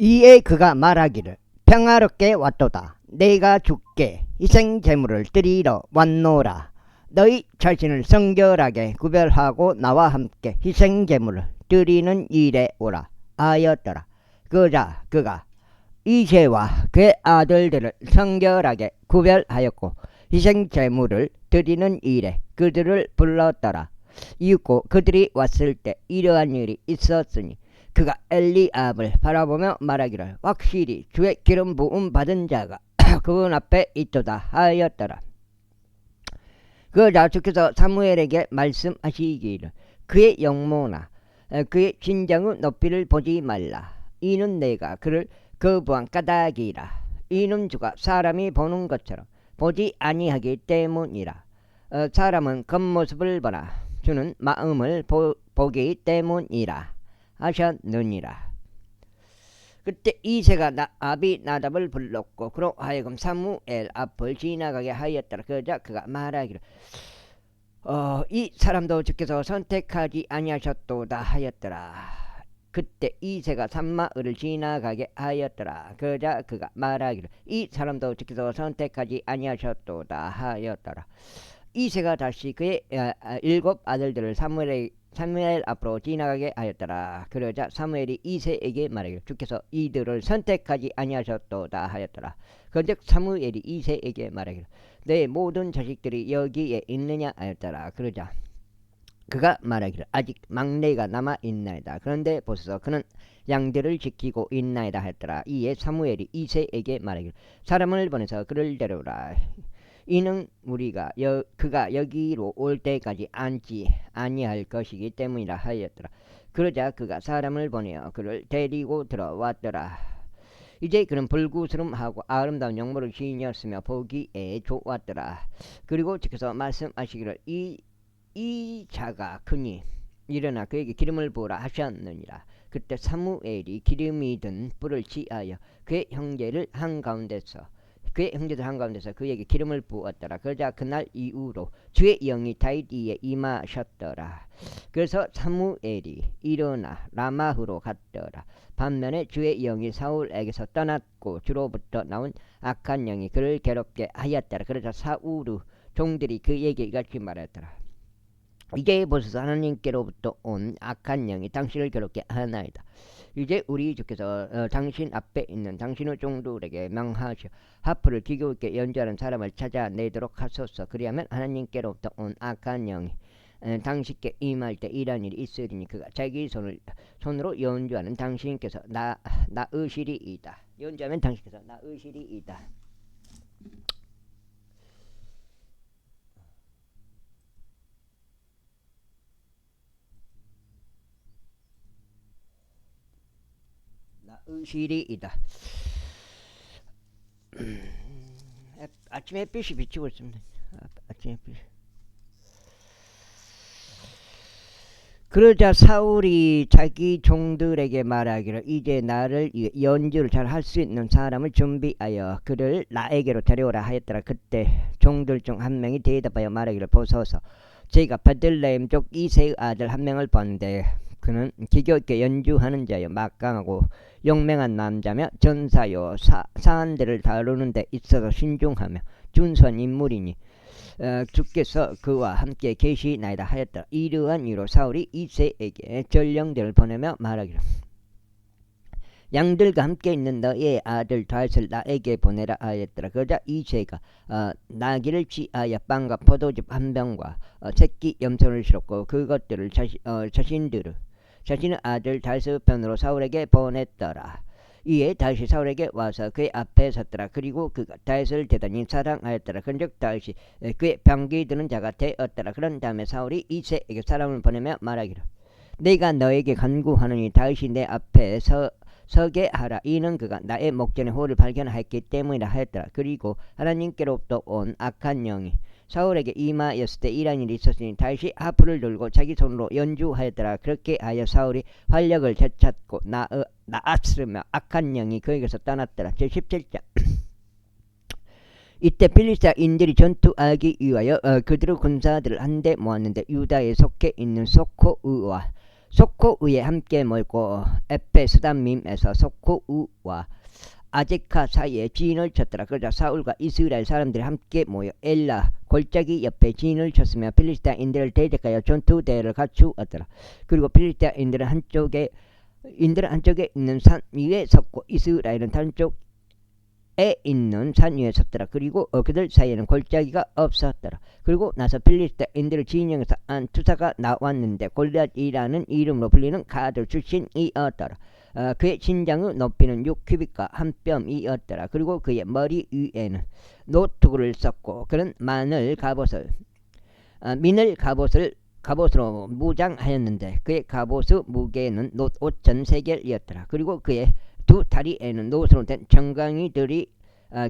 이에 그가 말하기를 평화롭게 왔도다. 내가 주께 희생제물을 드리러 왔노라. 너희 자신을 성결하게 구별하고 나와 함께 희생제물을 드리는 일에 오라 하였더라. 그러자 그가 이새와 그의 아들들을 성결하게 구별하였고 희생제물을 드리는 일에 그들을 불렀더라. 이윽고 그들이 왔을 때 이러한 일이 있었으니 그가 엘리압을 바라보며 말하기를 확실히 주의 기름 부음 받은 자가 그분 앞에 있도다 하였더라. 그러자 주께서 사무엘에게 말씀하시기를 그의 영모나 그의 신장의 높이를 보지 말라. 이는 내가 그를 거부한 까닭이라. 이는 주가 사람이 보는 것처럼 보지 아니하기 때문이라. 사람은 겉모습을 보나 주는 마음을 보기 때문이라 하셨느니라. 그때 이새가 아비나답을 불렀고 그로 하여금 사무엘 앞을 지나가게 하였더라. 그러자 그가 말하기를 이 사람도 주께서 선택하지 아니하셨도다 하였더라. 그때 이새가 산마을을 지나가게 하였더라. 그러자 그가 말하기를 이 사람도 주께서 선택하지 아니하셨도다 하였더라. 이새가 다시 그의 7 아들들을 사무엘 앞으로 지나가게 하였더라. 그러자 사무엘이 이새에게 말하기를 주께서 이들을 선택하지 아니하셨도다 하였더라. 그런즉 사무엘이 이새에게 말하기를 내 모든 자식들이 여기에 있느냐 하였더라. 그러자 그가 말하기를 아직 막내가 남아있나이다. 그런데 보소서 그는 양들을 지키고 있나이다 하였더라. 이에 사무엘이 이새에게 말하기를 사람을 보내서 그를 데려오라. 이는 우리가 그가 여기로 올 때까지 앉지 아니할 것이기 때문이라 하였더라. 그러자 그가 사람을 보내어 그를 데리고 들어왔더라. 이제 그는 불구스름하고 아름다운 용모를 지녔으며 보기에 좋았더라. 그리고 주께서 말씀하시기를 이 자가 크니 일어나 그에게 기름을 부으라 하셨느니라. 그때 사무엘이 기름이 든 뿔을 취하여 그의 형제들 한가운데서 그에게 기름을 부었더라. 그러자 그날 이후로 주의 영이 다윗에게 임하셨더라. 그래서 사무엘이 일어나 라마흐로 갔더라. 반면에 주의 영이 사울에게서 떠났고 주로부터 나온 악한 영이 그를 괴롭게 하였더라. 그러자 사울의 종들이 그에게 이같이 말했더라. 이제 보소서 하나님께로부터 온 악한 영이 당신을 괴롭게 하나이다. 이제 우리 주께서 당신 앞에 있는 당신의 종들에게 명하시어 하프를 기교 있게 연주하는 사람을 찾아내도록 하소서. 그리하면 하나님께로부터 온 악한 영이 당신께 임할 때 이런 일이 있으리니 그가 자기 손으로 연주하는 당신께서 나으시리이다. 연주하면 당신께서 나으시리이다. 나으시리이다. 아침 햇빛이 비치고 있습니다. 아침 햇빛. 그러자 사울이 자기 종들에게 말하기를 이제 나를 연주를 잘 할 수 있는 사람을 준비하여 그를 나에게로 데려오라 하였더라. 그때 종들 중 한 명이 대답하여 말하기를 보소서 제가 베들레헴 족 이새의 아들 한 명을 봤는데 그는 기교 있게 연주하는 자여 막강하고 용맹한 남자며 전사요 사안들을 다루는 데 있어서 신중하며 준수한 인물이니 주께서 그와 함께 계시나이다 하였더라. 이러한 이유로 사울이 이새에게 전령들을 보내며 말하기를 양들과 함께 있는 너의 아들 다윗을 나에게 보내라 하였더라. 그러자 이새가 나귀를 취하여 빵과 포도즙 한 병과 새끼 염소를 실었고 그것들을 자신의 아들 다윗의 편으로 사울에게 보냈더라. 이에 다윗이 사울에게 와서 그의 앞에 섰더라. 그리고 그가 다윗을 대단히 사랑하였더라. 그런즉 다윗이 그의 병기 드는 자가 되었더라. 그런 다음에 사울이 이새에게 사람을 보내며 말하기를 내가 너에게 간구하노니 다윗이 내 앞에 서게 하라. 이는 그가 나의 목전에 호를 발견하였기 때문이라 하였더라. 그리고 하나님께로부터 온 악한 영이 사울에게 임하였을 때 이런 일이 있었으니 다윗이 하프를 들고 자기 손으로 연주하였더라. 그렇게 하여 사울이 활력을 되찾고 나았으며 악한 영이 그에게서 떠났더라. 제17장 이때 필리스타인들이 전투하기 위하여 그들의 군사들을 한데 모았는데 유다에 속해 있는 소코의와 소코우에 함께 몰고 에페스담밈에서 소코우와 아제카 사이에 진을 쳤더라. 그러자 사울과 이스라엘 사람들이 함께 모여 엘라 골짜기 옆에 진을 쳤으며 필리스타인들을 대적하여 전투대를 갖추었더라. 그리고 필리스타인들은 한쪽에 있는 산 위에 섰고 이스라엘은 한쪽에 있는 산 위에 섰더라. 그리고 그들 사이에는 골짜기가 없었더라. 그리고 나서 필리스타인들을 진영에서 한 투사가 나왔는데 골리앗이라는 이름으로 불리는 가드 출신이었더라. 그의 신장의 높이는 6규빗과 한 뼘이었더라. 그리고 그의 머리 위에는 노트구를 썼고 그는 민을 갑옷으로 무장하였는데 그의 갑옷의 무게는 놋 5,000세겔이었더라. 그리고 그의 두 다리에는 노스로 된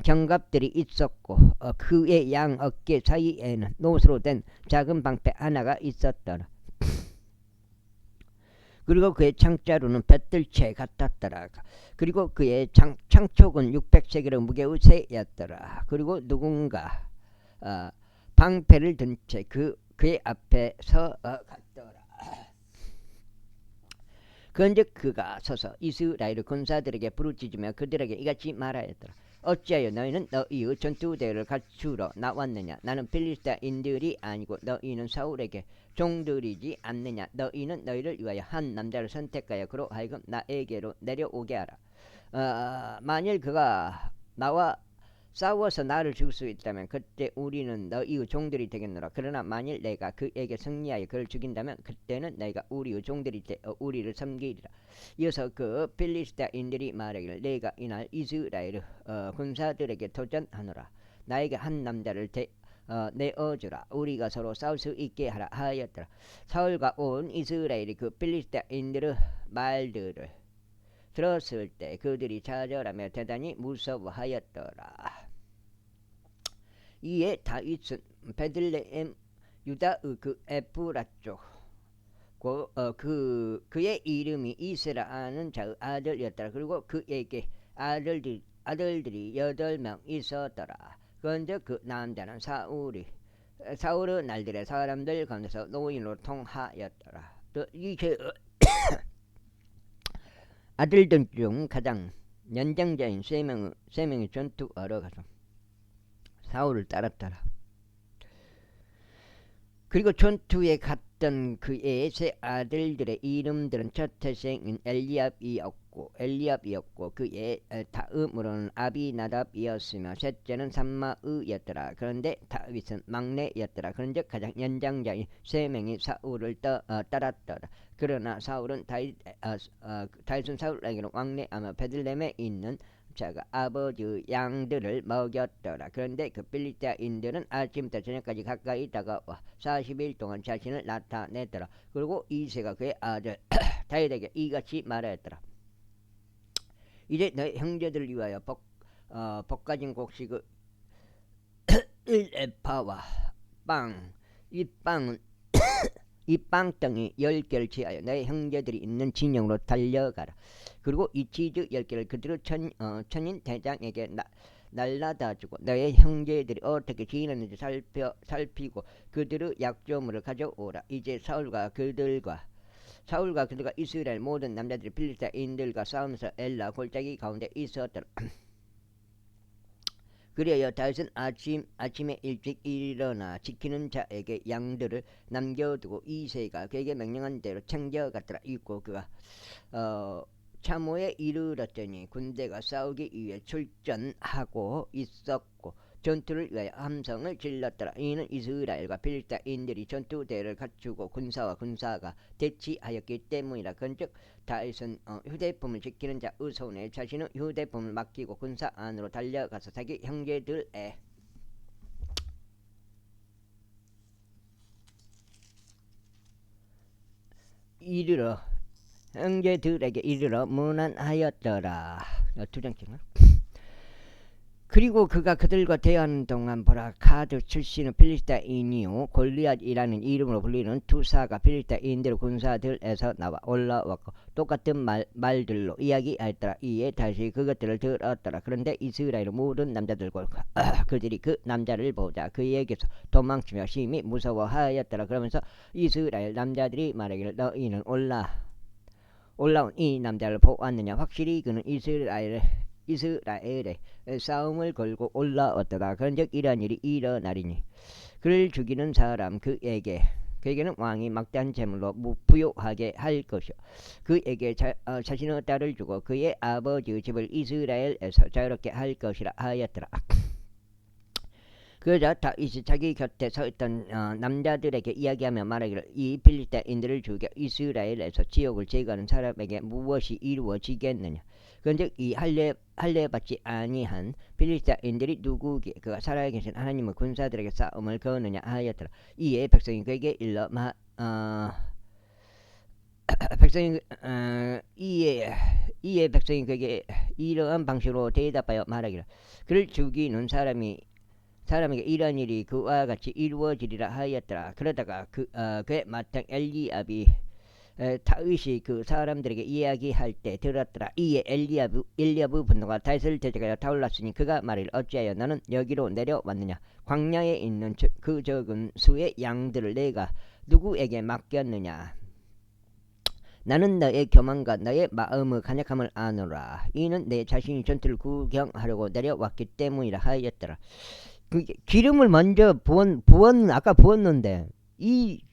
견갑들이 있었고 그의 양 어깨 사이에는 노스로 된 작은 방패 하나가 있었더라. 그리고 그의 창자루는 뱃들채 같았더라. 그리고 그의 창촉은 600세겔의 무게의 새였더라. 그리고 누군가 방패를 든 채 그의 앞에 갔더라. 그런즉 그가 서서 이스라엘 군사들에게 부르짖으며 그들에게 이같이 말하였더라. 어찌하여 너희는 너희의 전투대를 갖추러 나왔느냐? 나는 필리스타인들이 아니고 너희는 사울에게 종들이지 않느냐? 너희는 너희를 위하여 한 남자를 선택하여 그로 하여금 나에게로 내려오게 하라. 만일 그가 나와 싸워서 나를 죽일 수 있다면 그때 우리는 너희의 종들이 되겠노라. 그러나 만일 내가 그에게 승리하여 그를 죽인다면 그때는 너희가 우리의 종들이 되어 우리를 섬기리라. 이어서 그 필리스타인들이 말하기를 내가 이날 이스라엘 군사들에게 도전하노라. 나에게 한 남자를 내어주라. 우리가 서로 싸울 수 있게 하라 하였더라. 사울과 온 이스라엘이 그 필리스타인들의 말들을 들었을 때 그들이 좌절하며 대단히 무서워하였더라. 이에 다윗은 베들레헴 유다의 그 에프라 쪽 그의 이름이 이스라하는 자의 아들이었더라. 그리고 그에게 아들들이 8명 있었더라. 그런데 그 남자는 사울의 날들의 사람들 가운데서 노인으로 통하였더라. 이게 아들들 중 가장 연장자인 세 명의 전투하러 가서 사울을 따랐더라. 그리고 전투에 갔던 그의 세 아들들의 이름들은 첫 태생인 엘리압이었고 그의 다음으로는 아비나답이었으며 셋째는 삼마의였더라. 그런데 다윗은 막내였더라. 그런즉 가장 연장자인 세 명이 사울을 따랐더라. 그러나 사울은 다윗은 사울에게로 왕래하며 베들레헴에 있는 자가 아버지의 양들을 먹였더라. 그런데 그 필리스타인들은 아침부터 저녁까지 가까이 다가와 40일 동안 자신을 나타내더라. 그리고 이새가 그의 아들 다윗에게 이같이 말하였더라. 이제 너희 형제들을 위하여 볶아진 곡식의 1에파와 이 빵덩이 10개를 취하여 너희 형제들이 있는 진영으로 달려가라. 그리고 이 치즈 10개를 그대로 천인 대장에게 날라다 주고 너희 형제들이 어떻게 지내는지 살피고 그들의 약조물을 가져오라. 이제 사울과 그들과 이스라엘 모든 남자들이 필리스타인들과 싸우면서 엘라 골짜기 가운데 있었더라. 그리하여 다윗은 아침에 일찍 일어나 지키는 자에게 양들을 남겨두고 이새가 그에게 명령한 대로 챙겨갔더라. 있고 그가 참호에 이르렀더니 군대가 싸우기 위해 출전하고 있었고 전투를 위하여 함성을 질렀더라. 이는 이스라엘과 필리스타인들이 전투대를 갖추고 군사가 대치하였기 때문이라. 그런즉 다윗은 휴대품을 지키는 자의 손에 자신의 휴대품을 맡기고 군사 안으로 달려가서 자기 형제들에게 이르러 문안하였더라. 2장 찍나? 그리고 그가 그들과 대화하는 동안 보라 가드 출신의 필리스타인이요 골리앗이라는 이름으로 불리는 투사가 필리스타인들 군사들에서 나와 올라왔고 똑같은 말들로 이야기하였더라. 이에 다시 그것들을 들었더라. 그런데 이스라엘의 모든 남자들과 그들이 그 남자를 보자 그에게서 도망치며 심히 무서워하였더라. 그러면서 이스라엘 남자들이 말하기를 너희는 올라온 이 남자를 보았느냐. 확실히 그는 이스라엘에 싸움을 걸고 올라왔더라. 그런즉 이러한 일이 일어나리니 그를 죽이는 사람 그에게는 왕이 막대한 재물로 부요하게 할 것이요 그에게 자신의 딸을 주고 그의 아버지의 집을 이스라엘에서 자유롭게 할 것이라 하였더라. 그러자 다윗이 자기 곁에 서 있던 남자들에게 이야기하며 말하기를 이 필리스타인들을 죽여 이스라엘에서 지옥을 제거하는 사람에게 무엇이 이루어지겠느냐. 그런즉 이 할례 받지 아니한 필리스타인들이 누구기에 그가 살아계신 하나님의 군사들에게 싸움을 거느냐 하였더라. 이에 백성이 그에게 일러 이에 백성이 그에게 이러한 방식으로 대답하여 말하기를 그를 죽이는 사람에게 이런 일이 그와 같이 이루어지리라 하였더라. 그러다가 그의 맏형 엘리압이 다윗이 그 사람들에게 이야기할 때 들었더라. 이에 엘리압의 분노가 다윗을 대적하여 타올랐으니 그가 말을 어찌하여 너는 여기로 내려왔느냐. 광야에 있는 그 적은 수의 양들을 내가 누구에게 맡겼느냐. 나는 너의 교만과 너의 마음의 간약함을 아노라. 이는 내 자신이 전투를 구경하려고 내려왔기 때문이라 하였더라. 기름을 먼저 아까 부었는데 이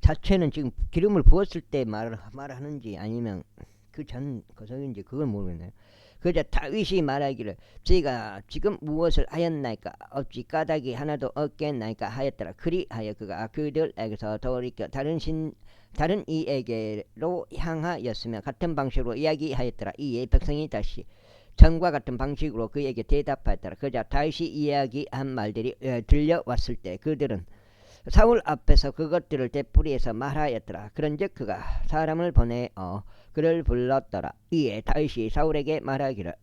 자체는 지금 기름을 부었을 때 말하는지 아니면 그 전 거성인지 그걸 모르겠네요. 그러자 다윗이 말하기를 제가 지금 무엇을 하였나이까 어찌 까닭이 하나도 없겠나이까 하였더라. 그리하여 그가 그들에게서 돌이켜 다른 이에게로 향하였으며 같은 방식으로 이야기하였더라. 이에 백성이 다시 전과 같은 방식으로 그에게 대답하였더라. 그러자 다윗이 이야기한 말들이 들려왔을 때 그들은 사울 앞에서 그것들을 되풀이해서 말하였더라. 그런즉 그가 사람을 보내어 그를 불렀더라. 이에 다윗이 사울에게 말하기를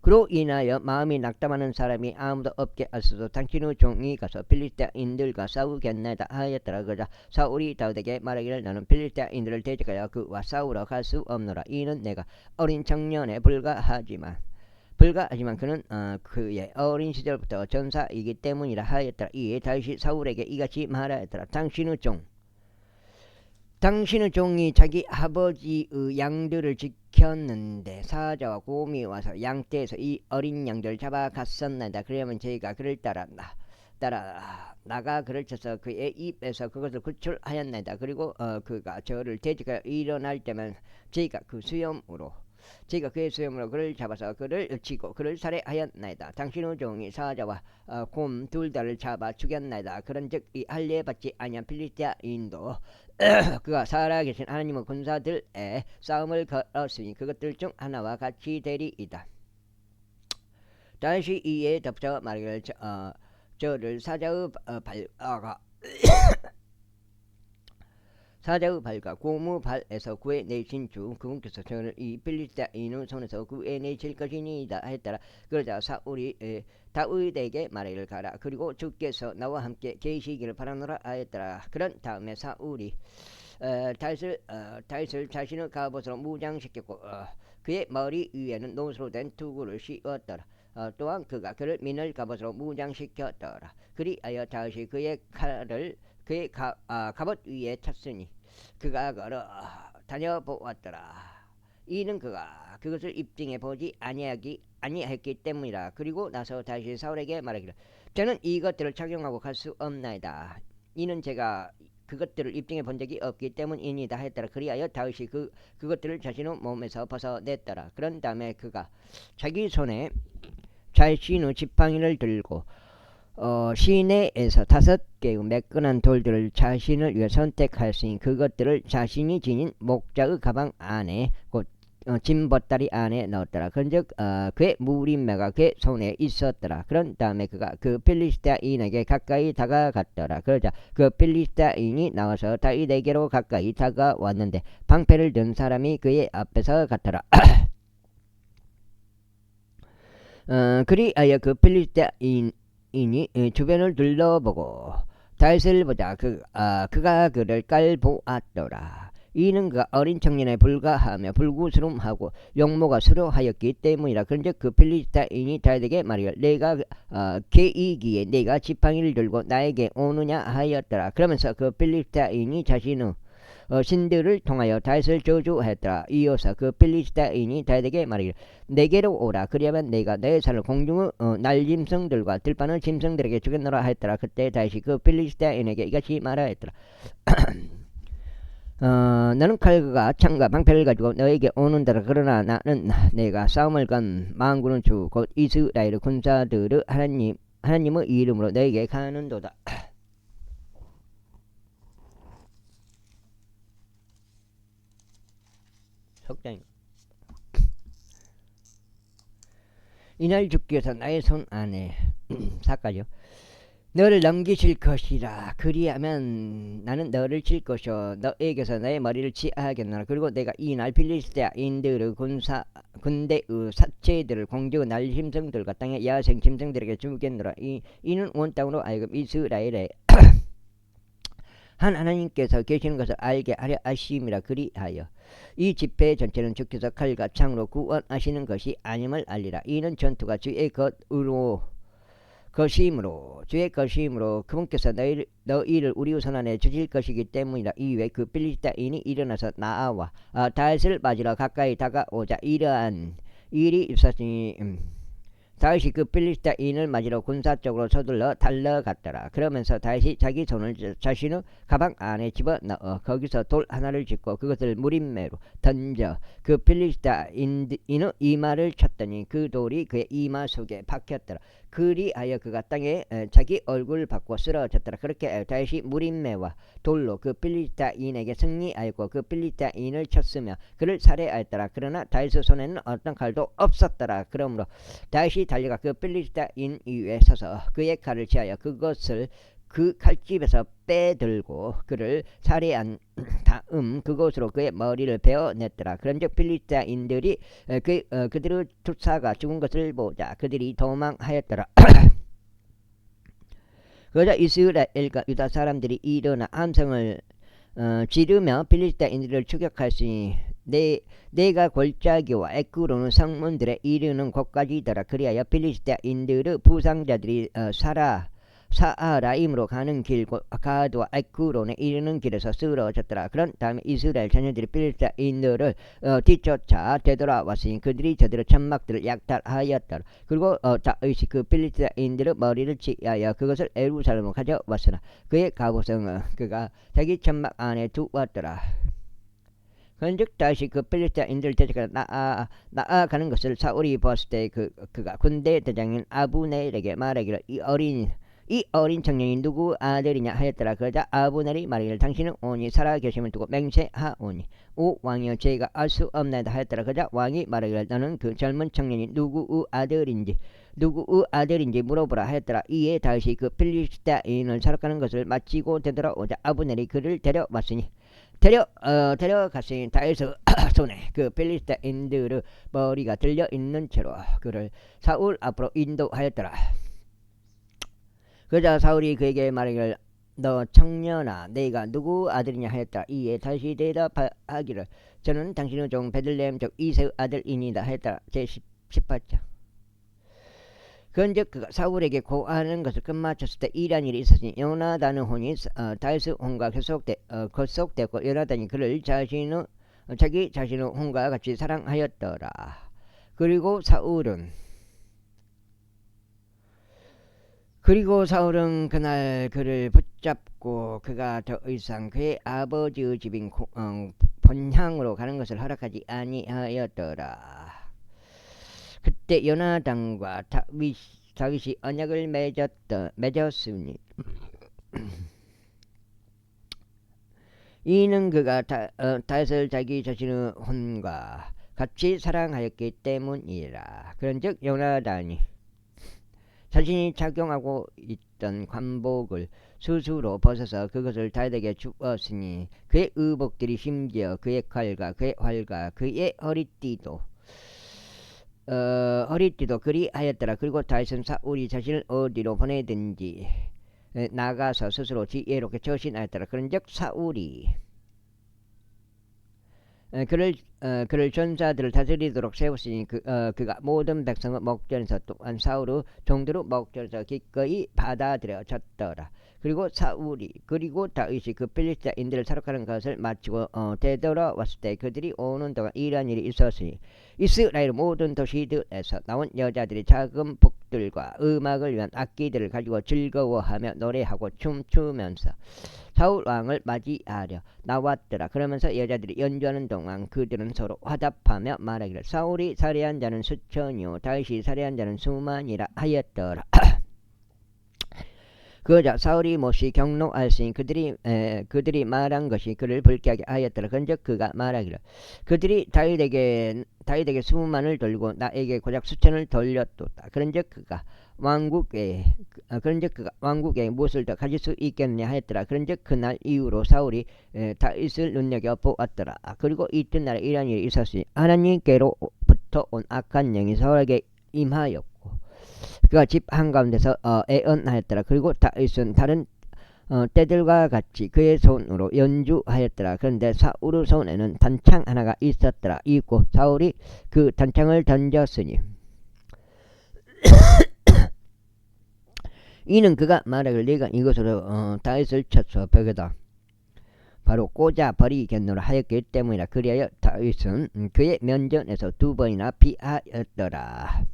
그로 인하여 마음이 낙담하는 사람이 아무도 없게 하소서. 당신의 종이 가서 필리스타인들과 싸우겠나이다 하였더라. 그러자 사울이 다윗에게 말하기를 너는 필리스타인들을 대적하여 그와 싸우러 갈 수 없노라. 이는 내가 어린 청년에 불과하지만 그는 그의 어린 시절부터 전사이기 때문이라 하였더라. 이에 다윗이 사울에게 이같이 말하였더라. 당신의 종이 자기 아버지의 양들을 지켰는데 사자와 곰이 와서 양떼에서 이 어린 양들을 잡아갔었나이다. 그러면 저희가 그를 따라 나가 그를 쳐서 그의 입에서 그것을 구출하였나이다. 그리고 그가 저를 대적하여 일어날 때면 저희가 그의 수염으로 그를 잡아서 그를 치고 그를 살해하였나이다. 당신의 종이 사자와 곰 둘 다를 잡아 죽였나이다. 그런즉 이 할례 받지 아니한 필리스타인도 그가 살아계신 하나님의 군사들의 싸움을 걸었으니 그것들 중 하나와 같이 되리이다. 다시 이에 덧붙여 말하기를 저를 사자의 발과 곰의 발에서 구해내신 주 그분께서 저를 이 필리스타인의 손에서 구해내실 것이니이다 했더라. 그러자 사울이 다윗에게 말하기를 가라. 그리고 주께서 나와 함께 계시기를 바라노라 하였더라. 그런 다음에 사울이 다윗을 자신의 갑옷으로 무장시켰고 그의 머리 위에는 노수로 된 투구를 씌웠더라. 또한 그가 그를 민을 갑옷으로 무장시켰더라. 그리하여 다윗이 그의 칼을 그의 갑옷 위에 찼으니 그가 걸어 다녀보았더라. 이는 그가 그것을 입증해 보지 아니하였기 때문이라. 그리고 나서 다시 사울에게 말하기를 저는 이것들을 착용하고 갈 수 없나이다. 이는 제가 그것들을 입증해 본 적이 없기 때문이니다 했더라. 그리하여 다윗이 그것들을 자신의 몸에서 벗어냈더라. 그런 다음에 그가 자기 손에 자신의 지팡이를 들고 시내에서 5개의 매끈한 돌들을 자신을 위해 선택하였으니 그것들을 자신이 지닌 목자의 가방 안에 곧 짐보따리 안에 넣었더라. 그런즉 그의 무림매가 그의 손에 있었더라. 그런 다음에 그가 그 필리스타인에게 가까이 다가갔더라. 그러자 그 필리스타인이 나와서 다윗에게로 가까이 다가왔는데 방패를 든 사람이 그의 앞에서 갔더라. 그리하여 그 필리스타인이 주변을 둘러보고 다윗을 보자 그가 그를 깔보았더라. 이는 그가 어린 청년에 불과하며 불구스름하고 용모가 수려하였기 때문이라. 그런즉 그 필리스타인이 다윗에게 말하기를 내가 개이기에 내가 지팡이를 들고 나에게 오느냐 하였더라. 그러면서 그 필리스타인이 자신의 신들을 통하여 다윗을 저주하였더라. 이어서 그 필리스타인이 다윗에게 말하기를 내게로 오라. 그리하면 내가 내 살을 공중의 날짐승들과 들판의 짐승들에게 주겠노라 하였더라. 그때 다윗이 그 필리스타인에게 이같이 말하였더라. 너는 칼과 창과 방패를 가지고 너에게 오는더라. 그러나 나는 내가 싸움을 건 만군의 주 곧 이스라엘의 군사들의 하나님의 이름으로 너에게 가는도다. 속장. 이날 주께서 나의 손 안에 사까죠. 너를 넘기실 것이라. 그리하면 나는 너를 칠 것이요 너에게서 나의 머리를 치하겠노라. 그리고 내가 이날 필리스티아인들의 군대의 사체들을 공중의 날짐승들과 땅의 야생 짐승들에게 주겠노라. 이는 온 땅으로 하여금 이스라엘에 한 하나님께서 계시는 것을 알게 하려 하심이라. 그리하여 이 집회 전체는 주께서 칼과 창으로 구원하시는 것이 아님을 알리라. 이는 전투가 주의 것임으로 그분께서 너희를 우리 손 안에 주실 것이기 때문이라. 이후에 그 필리스타인이 일어나서 나와 다윗을 맞으러 가까이 다가오자 이러한 일이 있었으니 다윗이 그 필리스타인을 맞으러 군사 쪽으로 서둘러 달려갔더라. 그러면서 다윗이 자기 손을 자신의 가방 안에 집어넣어 거기서 돌 하나를 짚고 그것을 무림매로 던져 그 필리스타인의 이마를 쳤더니 그 돌이 그의 이마 속에 박혔더라. 그리하여 그가 땅에 자기 얼굴을 받고 쓰러졌더라. 그렇게 다윗이 무림매와 돌로 그 필리스타인에게 승리하였고 그 필리스타인을 쳤으며 그를 살해하였더라. 그러나 다윗의 손에는 어떤 칼도 없었더라. 그러므로 다윗이 달려가 그 필리스타인 위에 서서 그의 칼을 취하여 그것을 그 칼집에서 빼들고 그를 살해한 다음 그곳으로 그의 머리를 베어냈더라. 그런즉 필리스타인들이 그들의 투사가 죽은 것을 보자 그들이 도망하였더라. 그러자 이스라엘과 유다 사람들이 일어나 함성을 지르며 필리스타인들을 추격하였으니 내가 골짜기와 에크론의 성문들에 이르는 곳까지더라. 그리하여 필리스타인들의 부상자들이 사아라임으로 가는 길 곧 가드와 에크론에 이르는 길에서 쓰러졌더라. 그런 다음에 이스라엘 자녀들이 필리스타인들을 뒤쫓아 되돌아왔으니 그들이 저들의 천막들을 약탈하였더라. 그리고 다윗이 그 필리스타인들의 머리를 취하여 그것을 예루살렘으로 가져왔으나 그의 갑옷은 그가 자기 천막 안에 두었더라. 그런즉 다시 그 필리스타인들 대적하여 나아가는 것을 사울이 보았을 때 그가 군대 대장인 아브넬에게 말하기를 이 어린 청년이 누구 아들이냐 하였더라. 그러자 아브넬이 말하기를 당신은 온이 살아계심을 두고 맹세하오니 오 왕이여 저희가 알 수 없나이다 하였더라. 그러자 왕이 말하기를 너는 그 젊은 청년이 누구의 아들인지 물어보라 하였더라. 이에 다윗이 그 필리스타인을 사륙하는 것을 마치고 되돌아오자 아브넬이 그를 데려왔으니 데려갔으니 다윗의 손에 그 필리스타인들의 머리가 들려 있는 채로 그를 사울 앞으로 인도하였더라. 그러자 사울이 그에게 말하기를 너 청년아 내가 누구 아들이냐 하였더라. 이에 다시 대답하기를 저는 당신의 종 베들레헴 족 이새의 아들이니이다 하였더라. 제18장. 그런즉 그가 사울에게 고하는 것을 끝마쳤을 때 이러한 일이 있었으니 요나단의 혼이 다윗의 혼과 결속되었고 요나단이 그를 자기 자신의 혼과 같이 사랑하였더라. 그리고 사울은 그날 그를 붙잡고 그가 더 이상 그의 아버지의 집인 본향으로 가는 것을 허락하지 아니하였더라. 그때 요나단과 다윗이 언약을 맺었으니 이는 그가 다윗을 자기 자신의 혼과 같이 사랑하였기 때문이라. 그런즉 요나단이 자신이 착용하고 있던 관복을 스스로 벗어서 그것을 다윗에게 주었으니 그의 의복들이 심지어 그의 칼과 그의 활과 그의 허리띠도 허리띠도 그리하였더라. 그리고 다윗은 사울이 자신을 어디로 보내든지 나가서 스스로 지혜롭게 처신하였더라. 그런즉 사울이 그를 전사들을 다스리도록 세웠으니 그가 모든 백성의 목전에서 또한 사울의 종들의 목전에서 기꺼이 받아들여졌더라. 그리고 사울이 그리고 다윗이 그 필리스타인들을 사륙하는 것을 마치고 되돌아왔을 때 그들이 오는 동안 이러한 일이 있었으니 이스라엘 모든 도시들에서 나온 여자들이 작은 북들과 음악을 위한 악기들을 가지고 즐거워하며 노래하고 춤추면서 사울 왕을 맞이하려 나왔더라. 그러면서 여자들이 연주하는 동안 그들은 서로 화답하며 말하기를 사울이 살해한 자는 수천이요 다윗이 살해한 자는 수만이라 하였더라. 그러자 사울이 몹시 경노하였으니 그들이 말한 것이 그를 불쾌하게 하였더라. 그런즉 그가 말하기를 그들이 다윗에게 수만을 돌리고 나에게 고작 수천을 돌렸도다. 그런즉 그가 왕국에 무엇을 더 가질 수 있겠느냐 하였더라. 그런즉 그날 이후로 사울이 다윗을 눈여겨 보았더라. 그리고 이튿날에 이러한 일이 있었으니 하나님께로부터 온 악한 영이 사울에게 임하였고 그가 집 한가운데서 애언하였더라. 그리고 다윗은 다른 때들과 같이 그의 손으로 연주하였더라. 그런데 사울의 손에는 단창 하나가 있었더라. 이고 사울이 그 단창을 던졌으니 이는 그가 말하기를 내가 이것으로 다윗을 쳐서 벽에다 바로 꽂아 버리겠노라 하였기 때문이라. 그리하여 다윗은 그의 면전에서 2번이나 피하였더라.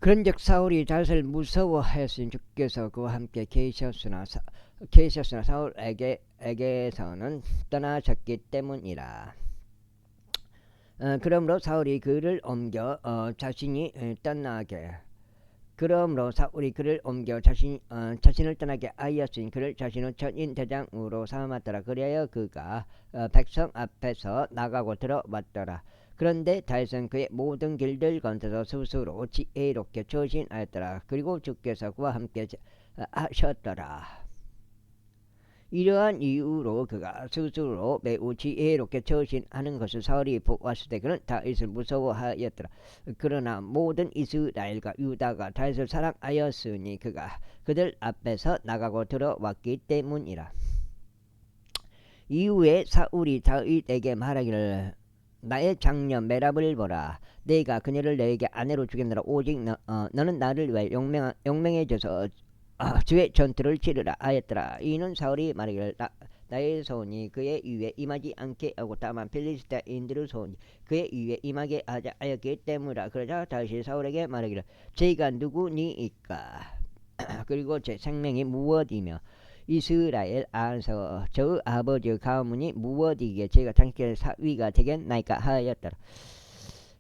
그런즉 사울이 다윗을 무서워하였으니 주께서 그와 함께 계셨으나 사울에게서는 떠나셨기 때문이라. 그러므로 사울이 그를 옮겨 자신을 떠나게 하였으니 그를 자신의 천인 대장으로 삼았더라. 그리하여 그가 백성 앞에서 나가고 들어왔더라. 그런데 다윗은 그의 모든 길들 건너서 스스로 지혜롭게 처신하였더라. 그리고 주께서 그와 함께 하셨더라. 이러한 이유로 그가 스스로 매우 지혜롭게 처신하는 것을 사울이 보았을 때 그는 다윗을 무서워하였더라. 그러나 모든 이스라엘과 유다가 다윗을 사랑하였으니 그가 그들 앞에서 나가고 들어왔기 때문이라. 이후에 사울이 다윗에게 말하기를 나의 장녀 메랍을 보라. 내가 그녀를 너에게 아내로 주겠노라. 오직 너는 나를 위하여 용맹해져서 주의 전투를 치르라 하였더라. 이는 사울이 말하기를 나의 손이 그의 위에 임하지 않게 하고 다만 필리스타인들의 손이 그의 위에 임하게 하자 하였기 때문이라. 그러자 다윗이 사울에게 말하기를 제가 누구니이까 그리고 제 생명이 무엇이며 이스라엘 안에서 저 아버지의 가문이 무엇이기에 제가 당신께 사위가 되겠나이까 하였더라.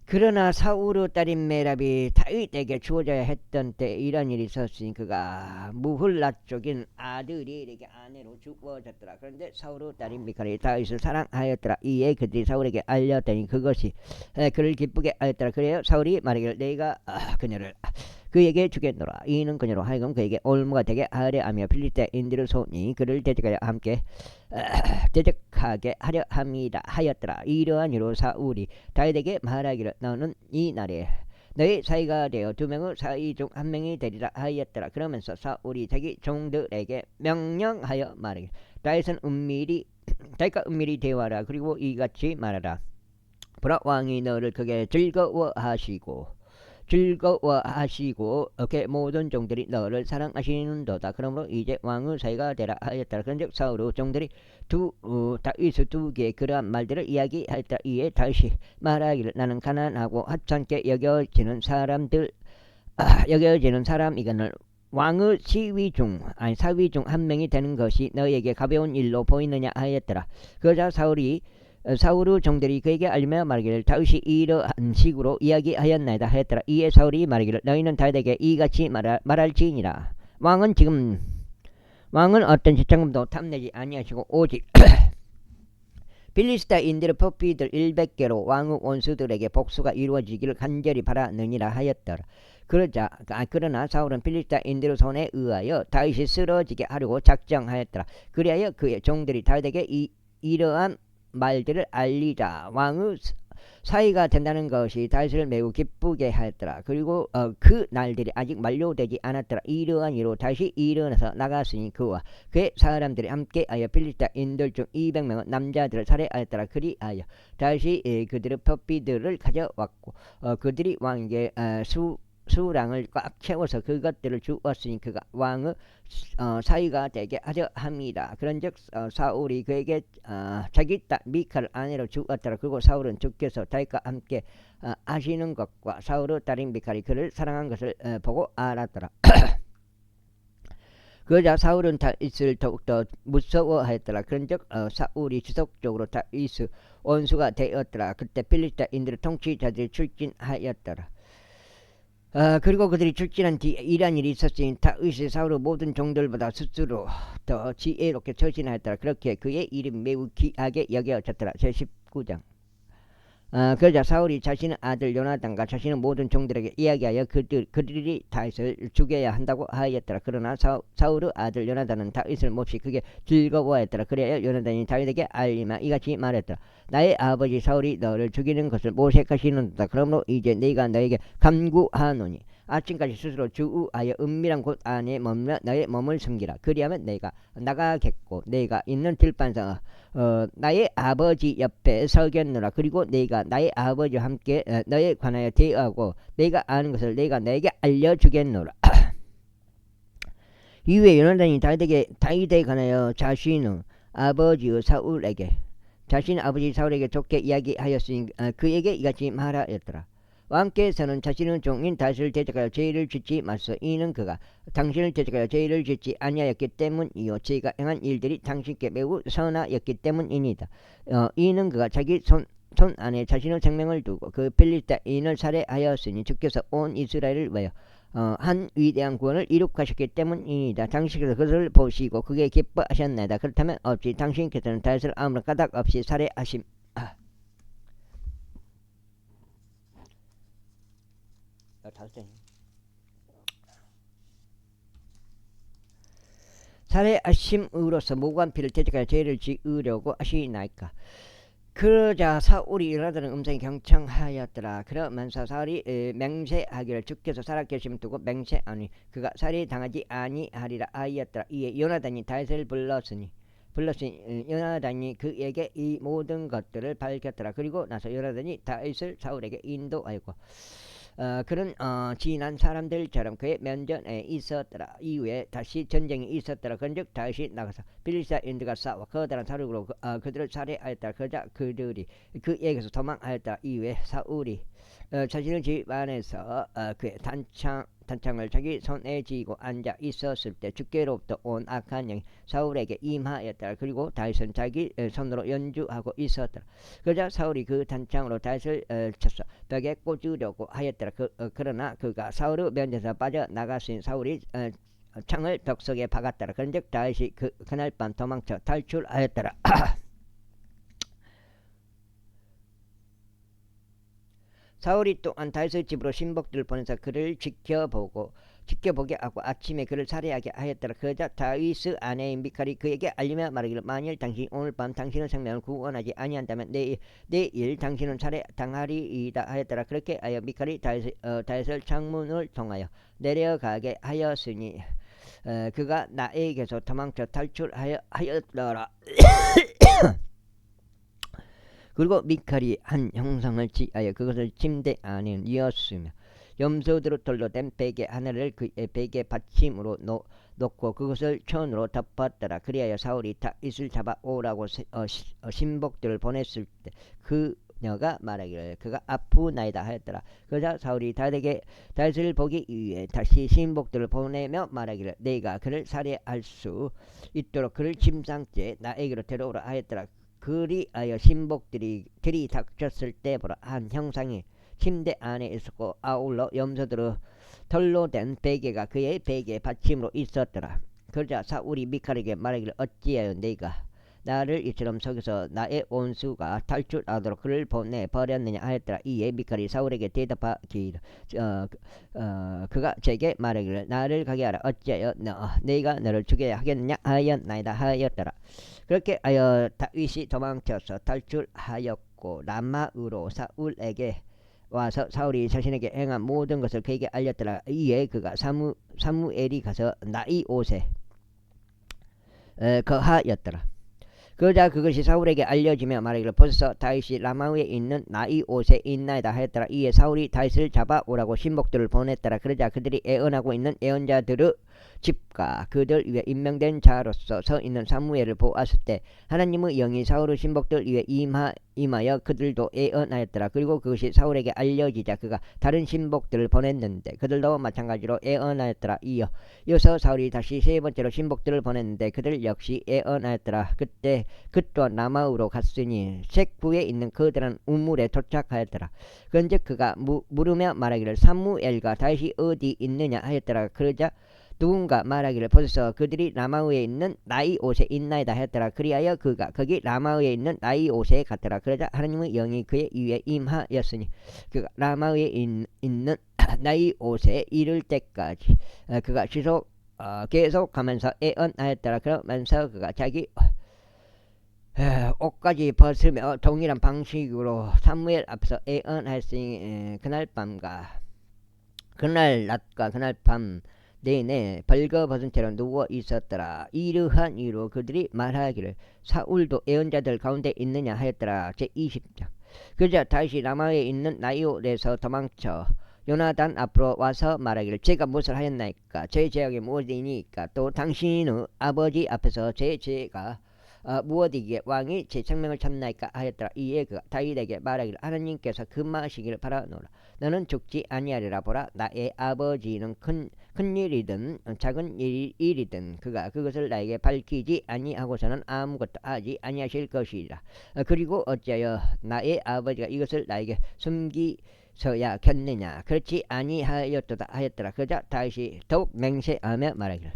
그러나 사울의 딸인 메랍이 다윗에게 주어져야 했던 때 이런 일이 있었으니 그가 무훌라 쪽인 아들에게 아내로 주어졌더라. 그런데 사울의 딸인 미칼이 다윗을 사랑하였더라. 이에 그들이 사울에게 알렸더니 그것이 그를 기쁘게 하였더라. 그래요 사울이 말하기를 내가 그녀를 그에게 주겠노라. 이는 그녀로 하여금 그에게 올무가 되게 하려 하며 필리스타인들의 손이 그를 대적하여 함께 대적하게 하려 함이라 하였더라. 이러한 이로 사울이 다윗에게 말하기를 너는 이 날에 너의 사이가 되어 2명의 사이 중 1명이 되리라 하였더라. 그러면서 사울이 자기 종들에게 명령하여 말하기를 다윗과 은밀히 대화하라. 그리고 이같이 말하라. 보라 왕이 너를 크게 즐거워하시고 그의 모든 종들이 너를 사랑하시는도다. 그러므로 이제 왕의 사이가 되라 하였더라. 그런즉 사울의 종들이 다윗의 2개의 그러한 말들을 이야기하였더라. 이에 다윗이 말하기를 나는 가난하고 하찮게 여겨지는 사람이거늘 왕의 사위 중 1명이 되는 것이 너에게 가벼운 일로 보이느냐 하였더라. 그러자 사울의 종들이 그에게 알며 말하기를 다윗이 이러한 식으로 이야기하였나이다 하였더라. 이에 사울이 말하기를 너희는 다윗에게 이같이 말할지니라. 왕은 어떤 지창금도 탐내지 아니하시고 오직 빌리스타인들의 포피들 100개로 왕의 원수들에게 복수가 이루어지기를 간절히 바라느니라 하였더라. 그러나 사울은 빌리스타인들의 손에 의하여 다윗이 쓰러지게 하려고 작정하였더라. 그리하여 그의 종들이 다윗에게 이러한 말들을 알리자 왕의 사이가 된다는 것이 다윗을 매우 기쁘게 하였더라. 그리고 그 날들이 아직 만료되지 않았더라. 이러한 이로 다윗이 일어나서 나갔으니 그와 그의 사람들이 함께하여 빌리스타인들 중 200명의 남자들을 살해하였더라. 그리하여 다윗이 그들의 포피들을 가져왔고 그들이 왕에게 수랑을 꽉 채워서 그것들을 주었으니 그가 왕의 사위가 되게 하려 합니다. 그런즉 사울이 그에게 자기 딸 미칼을 아내로 주었더라. 그리고 사울은 주께서 다윗과 함께 하시는 것과 사울의 딸인 미칼이 그를 사랑한 것을 보고 알았더라. 그러자 사울은 다윗을 더욱더 무서워하였더라. 그런즉 사울이 지속적으로 다윗의 원수가 되었더라. 그때 필리스타인들의 통치자들이 출진하였더라. 그리고 그들이 출진한 뒤 이러한 일이 있었으니 다윗이 사울의 모든 종들보다 스스로 더 지혜롭게 처신하였더라. 그렇게 그의 이름이 매우 귀하게 여겨졌더라. 제19장. 그러자 사울이 자신의 아들 요나단과 자신의 모든 종들에게 이야기하여 그들이 다윗을 죽여야 한다고 하였더라. 그러나 사울의 아들 요나단은 다윗을 몹시 크게 즐거워했더라. 그래야 요나단이 다윗에게 알리마 이같이 말했더라. 나의 아버지 사울이 너를 죽이는 것을 모색하시는도다. 그러므로 이제 네가 너에게 간구하노니 아침까지 스스로 주우하여 은밀한 곳 안에 머물러 너의 몸을 숨기라. 그리하면 내가 나가겠고 내가 있는 들판에서 나의 아버지 옆에 서겠노라. 그리고 내가 나의 아버지와 함께 너에 관하여 대하고 내가 아는 것을 내가 너에게 알려주겠노라. 이후에 요나단이 다윗에 관하여 자신의 아버지 사울에게 자신의 아버지 사울에게 좋게 이야기하였으니 그에게 이같이 말하였더라. 왕께서는 자신의 종인 다윗을 대적하여 죄를 짓지 마소서. 이는 그가 당신을 대적하여 죄를 짓지 아니하였기 때문이요 제가 행한 일들이 당신께 매우 선하였기 때문이니다. 이는 그가 자기 손 안에 자신의 생명을 두고 그 필리스타인을 살해하였으니 주께서 온 이스라엘을 위하여 한 위대한 구원을 이룩하셨기 때문이니다. 당신께서 그것을 보시고 그게 기뻐하셨나이다. 그렇다면 없이 당신께서는 다윗을 아무런 까닭 없이 살해하심. 살해하심으로써 무관피를 대적하여 죄를 지으려고 하시나이까. 그러자 사울이 일어나는 음성이 경청하였더라. 그러면서 사울이 맹세하기를 주께서 살아계심 두고 맹세하니 그가 살해당하지 아니하리라 하였더라. 이에 요나단이 다윗을 불렀으니 요나단이 그에게 이 모든 것들을 밝혔더라. 그리고 나서 요나단이 다윗을 사울에게 인도하였고 그는 지난 사람들처럼 그의 면전에 있었더라. 이후에 다시 전쟁이 있었더라. 그런즉 다윗이 나가서 빌리스타인들과 싸워 커다란 사륙으로 그들을 살해하였더라. 그러자 그들이 그에게서 도망하였더라. 이후에 사울이 자신의 집 안에서 그의 단창을 자기 손에 쥐고 앉아 있었을 때 주께로부터 온 악한 영이 사울에게 임하였더라. 그리고 다윗은 자기 손으로 연주하고 있었더라. 그러자 사울이 그 단창으로 다윗을 쳤어 벽에 꽂으려고 하였더라. 그러나 그가 사울의 면전에서 빠져나갔으니 사울이 창을 벽 속에 박았더라. 그런즉 다윗이 그날 밤 도망쳐 탈출하였더라. 사울이 또한 다윗의 집으로 신복들을 보내서 그를 지켜보게 하고 아침에 그를 살해하게 하였더라. 그러자 다윗의 아내인 미칼이 그에게 알리며 말하기를 만일 당신이 오늘 밤 당신의 생명을 구원하지 아니한다면 내일 당신은 살해당하리이다 하였더라. 그렇게 하여 미칼이 다윗을 창문을 통하여 내려가게 하였으니 그가 나에게서 도망쳐 탈출하였더라. 그리고 미칼이 한 형상을 지하여 그것을 침대 안에 뉘었으며 염소들의 털로 된 베개 하나를 그의 베개 받침으로 놓고 그것을 천으로 덮었더라. 그리하여 사울이 다윗을 잡아오라고 신복들을 보냈을 때 그녀가 말하기를 그가 아프나이다 하였더라. 그러자 사울이 다윗을 보기 위해 다시 신복들을 보내며 말하기를 내가 그를 살해할 수 있도록 그를 침상째 나에게로 데려오라 하였더라. 그리하여 신복들이 들이닥쳤을 때 보라 한 형상이 침대 안에 있었고 아울러 염소들의 털로 된 베개가 그의 베개 받침으로 있었더라. 그러자 사울이 미칼에게 말하기를 어찌하여 내가 나를 이처럼 속여서 나의 원수가 탈출하도록 그를 보내버렸느냐 하였더라. 이에 미칼이 사울에게 대답하기를 그가 제게 말하기를 나를 가게 하라. 어찌하여 내가 너를 죽여야 하겠느냐 하였나이다 하였더라. 그렇게 하여 다윗이 도망쳐서 탈출하였고 라마으로 사울에게 와서 사울이 자신에게 행한 모든 것을 그에게 알렸더라. 이에 그가 사무엘이 가서 나이옷에 거하였더라. 그러자 그것이 사울에게 알려지며 말하기를 보소서 다윗이 라마에 있는 나이옷에 있나이다 하였더라. 이에 사울이 다윗을 잡아오라고 신복들을 보냈더라. 그러자 그들이 애언하고 있는 애언자들의 집과 그들 위에 임명된 자로서 서 있는 사무엘을 보았을 때 하나님의 영이 사울의 신복들 위에 임하여 그들도 애언하였더라. 그리고 그것이 사울에게 알려지자 그가 다른 신복들을 보냈는데 그들도 마찬가지로 애언하였더라. 이어서 사울이 다시 세 번째로 신복들을 보냈는데 그들 역시 애언하였더라. 그때 그 또한 라마으로 갔으니 색부에 있는 그들은 우물에 도착하였더라. 그런즉 그가 물으며 말하기를 사무엘과 다윗이 어디 있느냐 하였더라. 그러자 누군가 말하기를 보소서 그들이 라마우에 있는 나이옷에 있나이다 하였더라. 그리하여 그가 거기 라마우에 있는 나이옷에 갔더라. 그러자 하나님의 영이 그의 위에 임하였으니 그가 라마우에 있는 나이옷에 이를 때까지 그가 계속 가면서 애언하였더라. 그러면서 그가 자기 옷까지 벗으며 동일한 방식으로 사무엘 앞에서 애언하였으니 그날 밤과 그날 낮과 그날 밤 내내 벌거벗은 채로 누워 있었더라. 이러한 이유로 그들이 말하기를 사울도 애언자들 가운데 있느냐 하였더라. 제20장. 그러자 다윗이 라마에 있는 나이옷에서 도망쳐 요나단 앞으로 와서 말하기를 제가 무엇을 하였나이까 제 죄악이 무엇이니까 또 당신의 아버지 앞에서 제 죄가 무엇이기에 왕이 제 생명을 찾나이까 하였더라. 이에 그가 다윗에게 말하기를 하나님께서 금하시기를 바라노라. 너는 죽지 아니하리라. 보라 나의 아버지는 큰 일이든 작은 일이든 그가 그것을 나에게 밝히지 아니하고서는 아무것도 하지 아니하실 것이라. 그리고 어찌하여 나의 아버지가 이것을 나에게 숨기서야 겠느냐. 그렇지 아니하였도다 하였더라. 그러자 다윗이 더욱 맹세하며 말하기를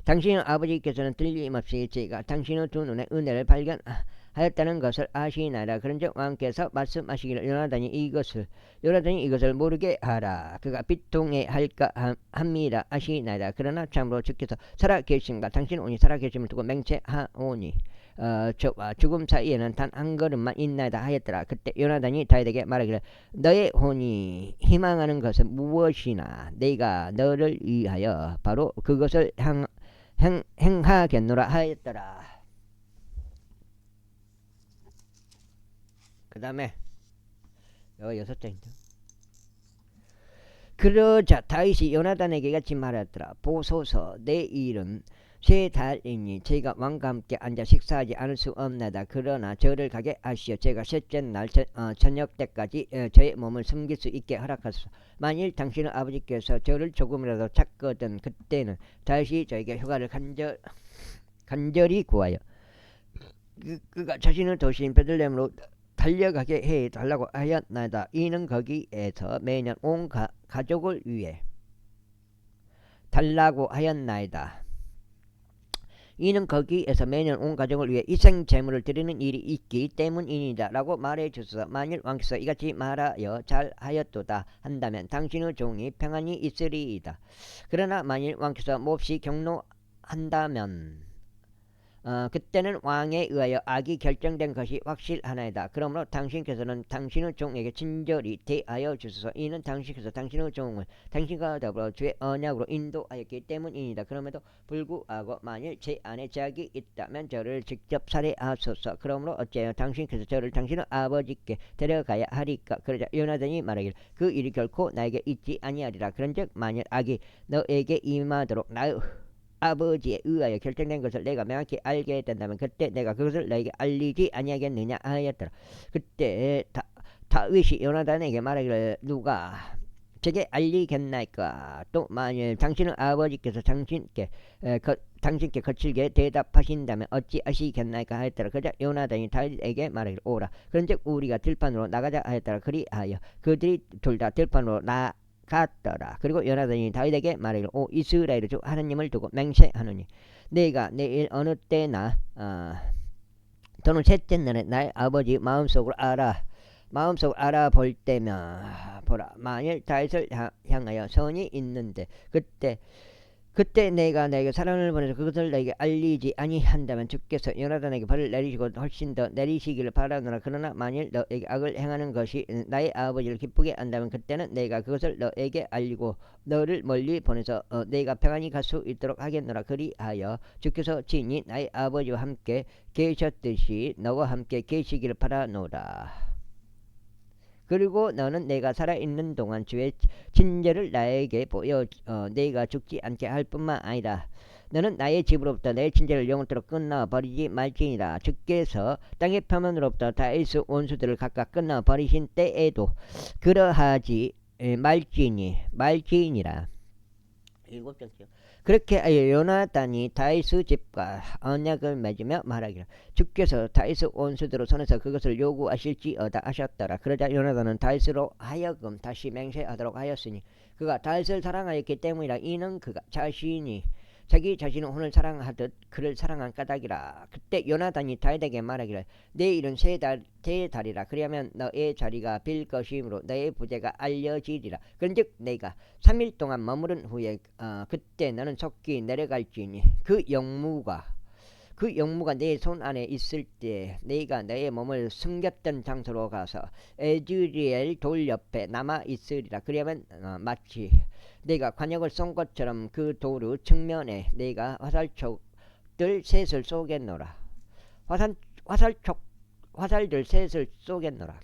당신의 아버지께서는 틀림없이 제가 당신의 두 눈에 은혜를 발견하였다는 것을 아시나이다. 그런즉 왕께서 말씀하시기를 요나단이 이것을 모르게 하라. 그가 비통해 할까 합니다. 아시나이다. 그러나 참으로 주께서 살아계심과 당신 온이 살아계심을 두고 맹세하오니 저와 죽음 사이에는 단 한 걸음만 있나이다 하였더라. 그때 요나단이 다윗에게 말하기를 너의 혼이 희망하는 것은 무엇이나 내가 너를 위하여 바로 그것을 행하겠노라 하였더라. 그 다음에 여기 6장인데 그러자 다윗이 요나단에게 같이 말하더라. 보소서 내 일은 3달이니 제가 왕과 함께 앉아 식사하지 않을 수 없나이다. 그러나 저를 가게 하시어 제가 셋째 날 저녁 때까지 저의 몸을 숨길 수 있게 허락하소서. 만일 당신의 아버지께서 저를 조금이라도 찾거든 그때는 다시 저에게 휴가를 간절히 구하여 그가 자신의 도시인 베들레헴으로 달려가게 해달라고 하였나이다. 이는 거기에서 매년 온 가족을 위해 달라고 하였나이다. 이는 거기에서 매년 온 가족을 위해 희생 제물을 드리는 일이 있기 때문이니이다 라고 말해 주소서. 만일 왕께서 이같이 말하여 잘하였도다 한다면 당신의 종이 평안히 있으리이다. 그러나 만일 왕께서 몹시 경노한다면 그때는 왕에 의하여 악이 결정된 것이 확실하나이다. 그러므로 당신께서는 당신의 종에게 친절히 대하여 주소서. 이는 당신께서 당신의 종을 당신과 더불어 주의 언약으로 인도하였기 때문이니다. 그럼에도 불구하고 만일 제 안에 죄악이 있다면 저를 직접 살해하소서. 그러므로 어찌하여 당신께서 저를 당신의 아버지께 데려가야 하리까. 그러자 요나단이 말하기를 그 일이 결코 나에게 있지 아니하리라. 그런즉 만일 악이 너에게 임하도록 나의 아버지에 의하여 결정된 것을 내가 명확히 알게 된다면 그때 내가 그것을 너에게 알리지 아니하겠느냐 하였더라. 그때 다윗이 요나단에게 말하기를 누가 제게 알리겠나이까. 또 만일 당신의 아버지께서 당신께 거칠게 대답하신다면 어찌하시겠나이까 하였더라. 그러자 요나단이 다윗에게 말하기를 오라. 그런즉 우리가 들판으로 나가자 하였더라. 그리하여 그들이 둘 다 들판으로 갔더라. 그리고 요나단이 다윗에게 말하기를 오 이스라엘의 주 하나님을 두고 맹세하노니 내가 내일 어느 때나 또는 셋째 날에 나의 아버지 마음속으로 알아볼 때면 보라, 만일 다윗을 향하여 선이 있는데 그때 내가 내게 사람을 보내서 그것을 내게 알리지 아니한다면 주께서 요나단에게 벌을 내리시고 훨씬 더 내리시기를 바라노라. 그러나 만일 너에게 악을 행하는 것이 나의 아버지를 기쁘게 한다면 그때는 내가 그것을 너에게 알리고 너를 멀리 보내서 내가 평안히 갈 수 있도록 하겠노라. 그리하여 주께서 친히 나의 아버지와 함께 계셨듯이 너와 함께 계시기를 바라노라. 그리고 너는 내가 살아있는 동안 주의 친절을 나에게 보여 내가 죽지 않게 할 뿐만 아니라 너는 나의 집으로부터 내 친절을 영원토록 끊어버리지 말지니라. 주께서 땅의 표면으로부터 다윗의 원수들을 각각 끊어버리신 때에도 그러하지 말지니라. 일곱 절이요. 그렇게 하여 요나단이 다윗의 집과 언약을 맺으며 말하기를 주께서 다윗의 원수들의 손에서 그것을 요구하실지어다 하셨더라. 그러자 요나단은 다윗으로 하여금 다시 맹세하도록 하였으니 그가 다윗을 사랑하였기 때문이라. 이는 그가 자기 자신의 혼을 사랑하듯 그를 사랑한 까닭이라. 그때 요나단이 다윗에게 말하기를 내일은 세 달이라. 그리하면 너의 자리가 빌 것이므로 너의 부재가 알려지리라. 그런즉 내가 3일 동안 머무른 후에 그때 너는 속히 내려갈지니 그 영무가 내 손 안에 있을 때 네가 너의 몸을 숨겼던 장소로 가서 에즈리엘 돌 옆에 남아 있으리라. 그리하면 마치 내가 관역을 쏜 것처럼 그 돌의 측면에 내가 화살촉들 셋을 쏘겠노라. 화살들 셋을 쏘겠노라.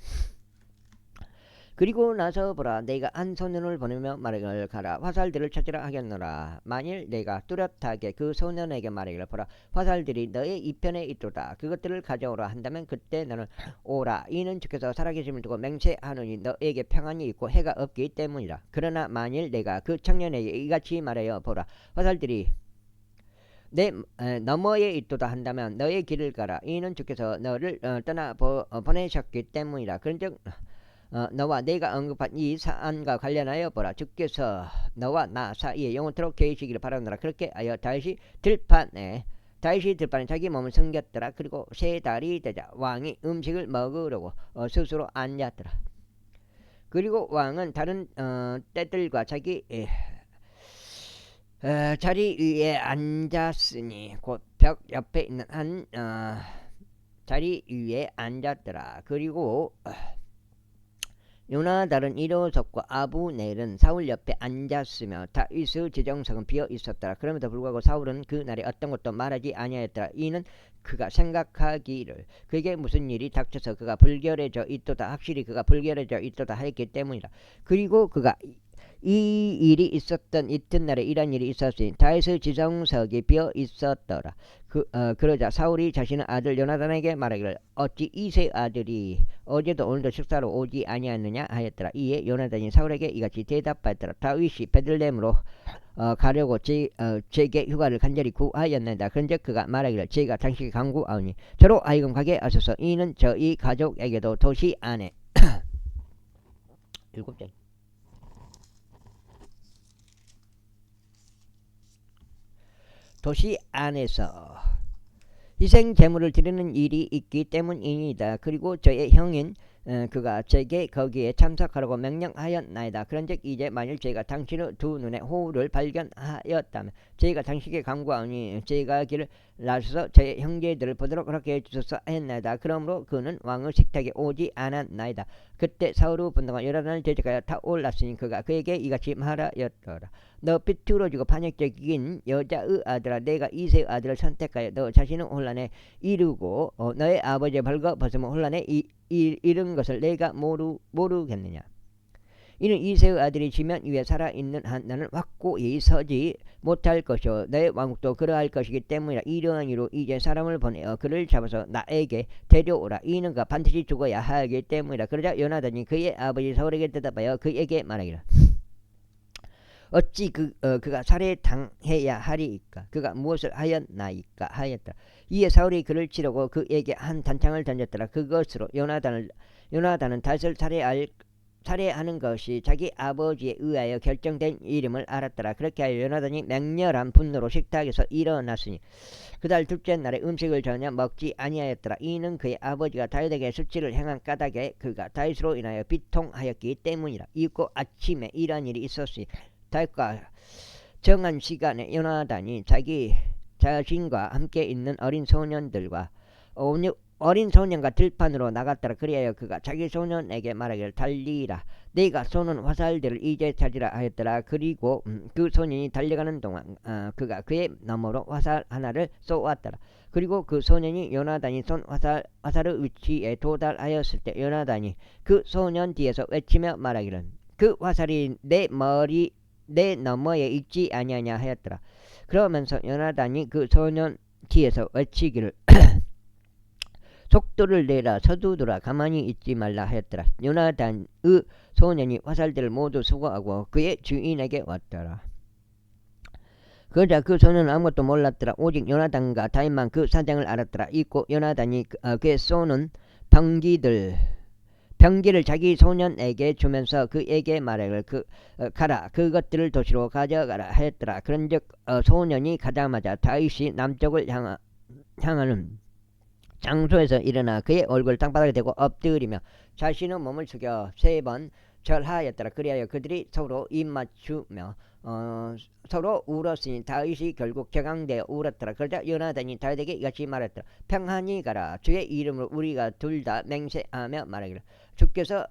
그리고 나서 보라, 내가 한 소년을 보내며 말하기를 가라 화살들을 찾으라 하겠노라. 만일 내가 뚜렷하게 그 소년에게 말하기를 보라, 화살들이 너의 이편에 있도다. 그것들을 가져오라 한다면 그때 너는 오라. 이는 주께서 살아계심을 두고 맹세하노니 너에게 평안이 있고 해가 없기 때문이라. 그러나 만일 내가 그 청년에게 이같이 말하여 보라, 화살들이 내 너머에 있도다 한다면 너의 길을 가라. 이는 주께서 너를 떠나 보내셨기 때문이라. 그런즉 너와 내가 언급한 이 사안과 관련하여 보라, 주께서 너와 나 사이에 영원토록 계시기를 바라노라. 그렇게 하여 다윗이 들판에 자기 몸을 숨겼더라. 그리고 세 달이 되자 왕이 음식을 먹으려고 스스로 앉았더라. 그리고 왕은 다른 때들과 자기 자리 위에 앉았으니 곧 벽 옆에 있는 한 자리 위에 앉았더라. 그리고 요나단은 이로석과 아브넬은 사울 옆에 앉았으며 다윗의 지정석은 비어 있었더라. 그럼에도 불구하고 사울은 그 날에 어떤 것도 말하지 아니하였더라. 이는 그가 생각하기를 그에게 무슨 일이 닥쳐서 그가 불결해져 있도다, 확실히 그가 불결해져 있도다 하였기 때문이라. 그리고 그가 이 일이 있었던 이튿날에 이런 일이 있었으니 다윗의 지정석이 비어 있었더라. 그러자 사울이 자신의 아들 요나단에게 말하기를 어찌 이세 아들이 어제도 오늘도 식사로 오지 아니하느냐 하였더라. 이에 요나단이 사울에게 이같이 대답하였더라. 다윗이 베들레헴으로 가려고 제게 휴가를 간절히 구하였나이다. 그런즉 그가 말하기를 제가 당신에게 간구하오니 저로 하여금 가게 하소서. 이는 저희 가족에게도 도시 안에 일곱 장 도시 안에서 희생 제물을 드리는 일이 있기 때문이니다. 그리고 저의 형인 그가 제게 거기에 참석하라고 명령하였나이다. 그런즉 이제 만일 제가 당신의 두 눈에 호우를 발견하였다면 제가 당신에게 간구하오니 제가 길을 나서서 제 형제들을 보도록 그렇게 해주소서 했나이다. 그러므로 그는 왕의 식탁에 오지 않았나이다. 그때 사울의 분노가 요나단을 대적하여 타올랐으니 그가 그에게 이같이 말하였더라. 너 비뚤어지고 반역적인 여자의 아들아, 내가 이세의 아들을 선택하여 너 자신의 혼란에 이르고 너의 아버지의 벌거벗으면 혼란에 이른 것을 내가 모르겠느냐. 이는 이세의 아들이 지면 위에 살아있는 한 나는 확고히 서지 못할 것이요 너의 왕국도 그러할 것이기 때문이라. 이러한 이로 이제 사람을 보내어 그를 잡아서 나에게 데려오라. 이는 그가 반드시 죽어야 하기 때문이라. 그러자 요나단이 그의 아버지 사울에게 대답하여 그에게 말하기를 어찌 그가 살해당해야 하리이까? 그가 무엇을 하였나이까? 하였더라. 이에 사울이 그를 치려고 그에게 한 단창을 던졌더라. 그것으로 요나단은 다윗을 살해하는 것이 자기 아버지에 의하여 결정된 이름을 알았더라. 그렇게 하여 요나단이 맹렬한 분노로 식탁에서 일어났으니 그달 둘째 날에 음식을 전혀 먹지 아니하였더라. 이는 그의 아버지가 다윗에게 수치를 행한 까닭에 그가 다윗으로 인하여 비통하였기 때문이라. 이윽고 아침에 이러한 일이 있었으니 다윗과 정한 시간에 요나단이 자기 자신과 함께 있는 어린 소년들과 어린 소년과 들판으로 나갔더라. 그리하여 그가 자기 소년에게 말하기를 달리라. 내가 쏘는 화살들을 이제 찾으라 하였더라. 그리고 그 소년이 달려가는 동안 그가 그의 너머로 화살 하나를 쏘았더라. 그리고 그 소년이 요나단이 쏜 화살의 위치에 도달하였을 때 요나단이 그 소년 뒤에서 외치며 말하기를 그 화살이 내 너머에 있지 아니하냐 하였더라. 그러면서 요나단이 그 소년 뒤에서 외치기를 속도를 내라 서두르라 가만히 있지 말라 하였더라. 요나단의 소년이 화살들을 모두 수거하고 그의 주인에게 왔더라. 그러자 그 소년은 아무것도 몰랐더라. 오직 요나단과 다윗만 그 사정을 알았더라. 이고 요나단이 그의 쏘는 병기를 자기 소년에게 주면서 그에게 말하기를 가라 그것들을 도시로 가져가라 하였더라. 그런즉 소년이 가자마자 다윗이 남쪽을 향하는 장소에서 일어나 그의 얼굴을 땅바닥에 대고 엎드리며 자신의 몸을 숙여 3번 절하였더라. 그리하여 그들이 서로 입맞추며 서로 울었으니 다윗이 결국 격앙되어 울었더라. 그러자 요나단이 다윗에게 이같이 말했더라. 평안히 가라. 주의 이름으로 우리가 둘 다 맹세하며 말하기를 주께서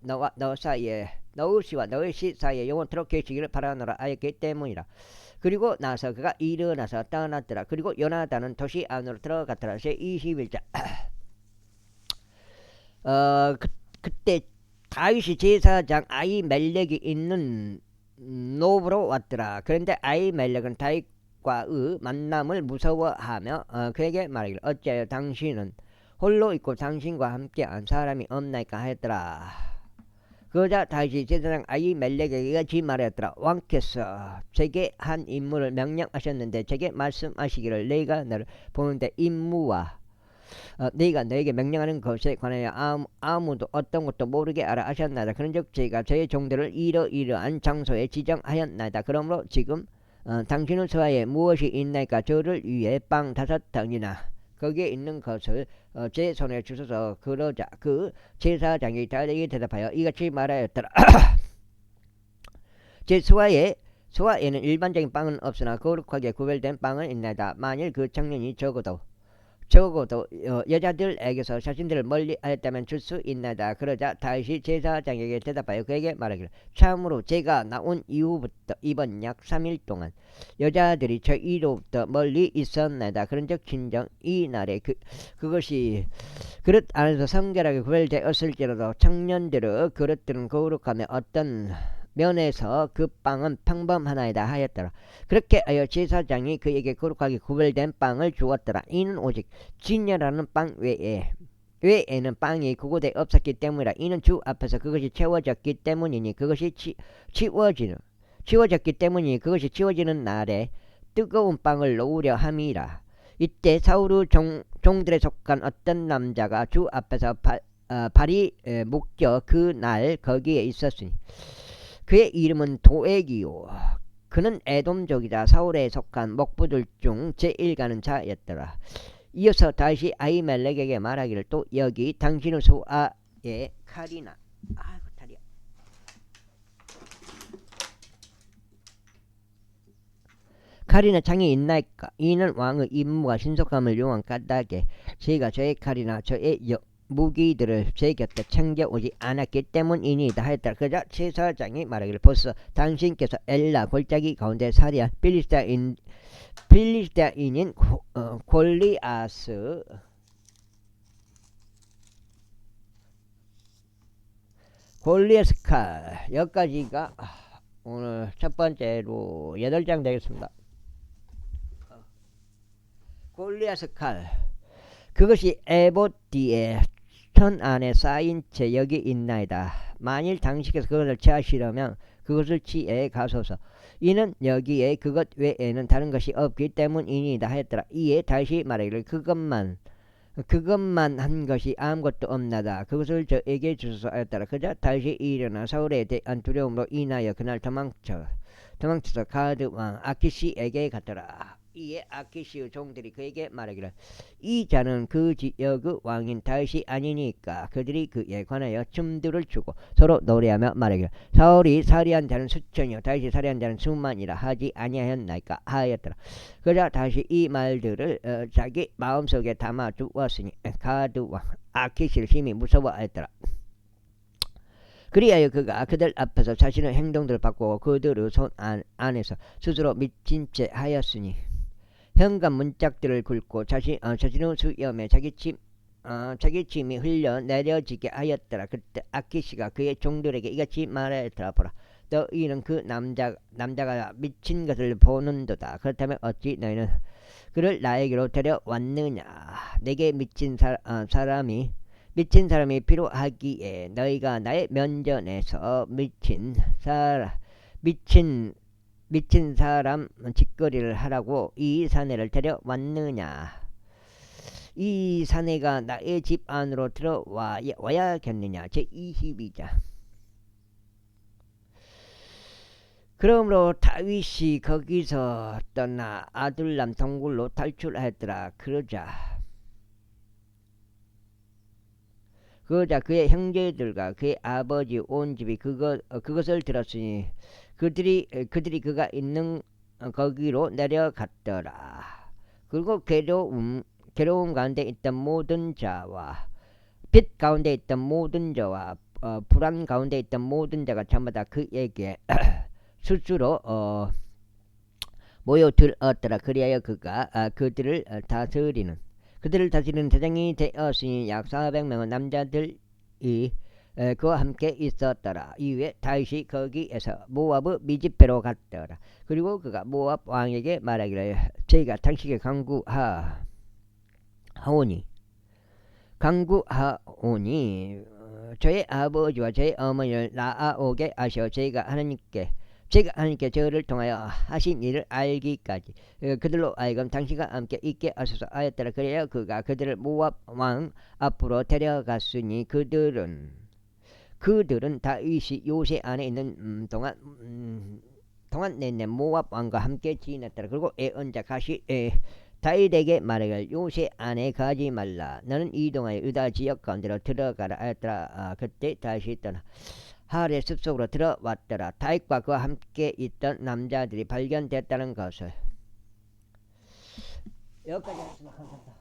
너와 너 사이에 너의 시와 너의 시 사이에 영원토록 계시기를 바라노라 하였기 때문이라. 그리고 나서 그가 일어나서 떠났더라. 그리고 요나단은 도시 안으로 들어갔더라. 제21장 그때 다윗이 제사장 아히멜렉이 있는 노브로 왔더라. 그런데 아히멜렉은 다윗과의 만남을 무서워하며 그에게 말하기를 어찌하여 당신은 홀로 있고 당신과 함께한 사람이 없나이까 하였더라. 그러자 다윗이 제사장 아히멜렉에게 이같이 말하였더라. 왕께서 제게 한 임무를 명령하셨는데 제게 말씀하시기를 내가 너를 보는데 임무와 네가 너에게 명령하는 것에 관하여 아무도 어떤 것도 모르게 하라 하셨나이다. 그런즉 제가 저의 종들을 이러이러한 장소에 지정하였나이다. 그러므로 지금 당신의 서하에 무엇이 있나이까? 저를 위해 빵 5덩이나 거기에 있는 것을 제 손에 주소서. 그러자 그 제사장이 다윗에게 대답하여 이같이 말하였더라. 제 수하에는 일반적인 빵은 없으나 거룩하게 구별된 빵은 있나이다. 만일 그 청년이 적어도 여자들에게서 자신들을 멀리 하였다면 줄 수 있나이다. 그러자 다윗이 제사장에게 대답하여 그에게 말하기를 참으로 제가 나온 이후부터 이번 약 3일 동안 여자들이 저희로부터 멀리 있었나이다. 그런즉 진정 이 날에 그것이 그릇 안에서 성결하게 구별되었을지라도 청년들의 그릇들은 거룩하며 어떤 면에서 그 빵은 평범하나이다 하였더라. 그렇게 하여 제사장이 그에게 거룩하게 구별된 빵을 주었더라. 이는 오직 진열하는 빵 외에는 빵이 그곳에 없었기 때문이라. 이는 주 앞에서 그것이 채워졌기 때문이니 그것이 치워졌기 때문이니 그것이 치워지는 날에 뜨거운 빵을 놓으려 함이라. 이때 사울의 종들에 속한 어떤 남자가 주 앞에서 발이 묶여 그 날 거기에 있었으니 그의 이름은 도액이요 그는 에돔족이자 사울에 속한 목부들 중 제1가는 자였더라. 이어서 다시 아히멜렉에게 말하기를 또 여기 당신의 수하에 칼이나 창이 있나이까? 이는 왕의 임무와 신속함을 요한 까닭에 제가 저의 칼이나 저의 무기들을 제 곁에 챙겨오지 않았기 때문이니이다 하였더라. 그러자 제사장이 말하기를 벌써 당신께서 엘라 골짜기 가운데 살이한 필리스타인인 골리앗 칼 여기까지가 오늘 첫 번째로 8장 되겠습니다. 골리앗 칼 그것이 에봇 뒤에 천 안에 쌓인 채 여기 있나이다. 만일 당신께서 그것을 취하시려면 그것을 취해 가소서. 이는 여기에 그것 외에는 다른 것이 없기 때문이니이다 하였더라. 이에 다시 말하기를 그것만 그것만 한 것이 아무것도 없나다. 그것을 저에게 주소서 하였더라. 그자 다시 일어나 사울에 대한 두려움으로 인하여 그날 도망쳐서 가드 왕 아키시에게 갔더라. 이에 아키시의 종들이 그에게 말하기를 이 자는 그 지역의 왕인 다윗이 아니니까. 그들이 그에 관하여 춤들을 추고 서로 노래하며 말하기를 사울이 살해한 자는 수천이요 다윗이 살해한 자는 수만이라 하지 아니하였나이까 하였더라. 그자 다시 이 말들을 자기 마음속에 담아 두었으니 가드 왕 아키시를 심히 무서워하였더라. 그리하여 그가 그들 앞에서 자신의 행동들을 바꾸고 그들의 손 안에서 스스로 미친 채 하였으니 현관 문짝들을 긁고 자신의 수염에 자기 침이 흘려 내려지게 하였더라. 그때 아키시가 그의 종들에게 이같이 말하였더라. 보라, 너희는 그 남자가 미친 것을 보는도다. 그렇다면 어찌 너희는 그를 나에게로 데려왔느냐? 내게 미친 사람이 필요하기에 너희가 나의 면전에서 미친 사람 짓거리를 하라고 이 사내를 데려왔느냐? 이 사내가 나의 집 안으로 들어와야겠느냐? 제22장. 그러므로 다윗이 거기서 떠나 아둘람 동굴로 탈출하였더라. 그러자 그의 형제들과 그의 아버지 온 집이 그것을 들었으니 그들이 그가 있는 거기로 내려갔더라. 그리고 괴로움 가운데 있던 모든 자와 빛 가운데 있던 모든 자와 불안 가운데 있던 모든 자가 전부 다 그에게 스스로 모여들었더라. 그리하여 그가 그들을 다스리는 대장이 되었으니 약 400명의 남자들이 그와 함께 있었더라. 이후에 다윗이 거기에서 모압의 미즈페로 갔더라. 그리고 그가 모압 왕에게 말하기를 저희가 당신에게 강구하오니 저의 아버지와 저의 어머니를 나아오게 하시어 제가 하나님께 저를 통하여 하신 일을 알기까지 그들로 하여금 당신과 함께 있게 하소서 하였더라. 그래야 그가 그들을 모압 왕 앞으로 데려갔으니 그들은 다윗이 요새 안에 있는 동안 내내 모압 왕과 함께 지냈더라. 그리고 애언자 가시 다윗에게 말하기를 요새 안에 가지 말라. 너는 이동하여 유다 지역 가운데로 들어가라 하였더라. 그때 다윗이 떠나 하레 숲속으로 들어왔더라. 다윗과 그와 함께 있던 남자들이 발견됐다는 것을. 여기까지 하겠습니다. 감사합니다.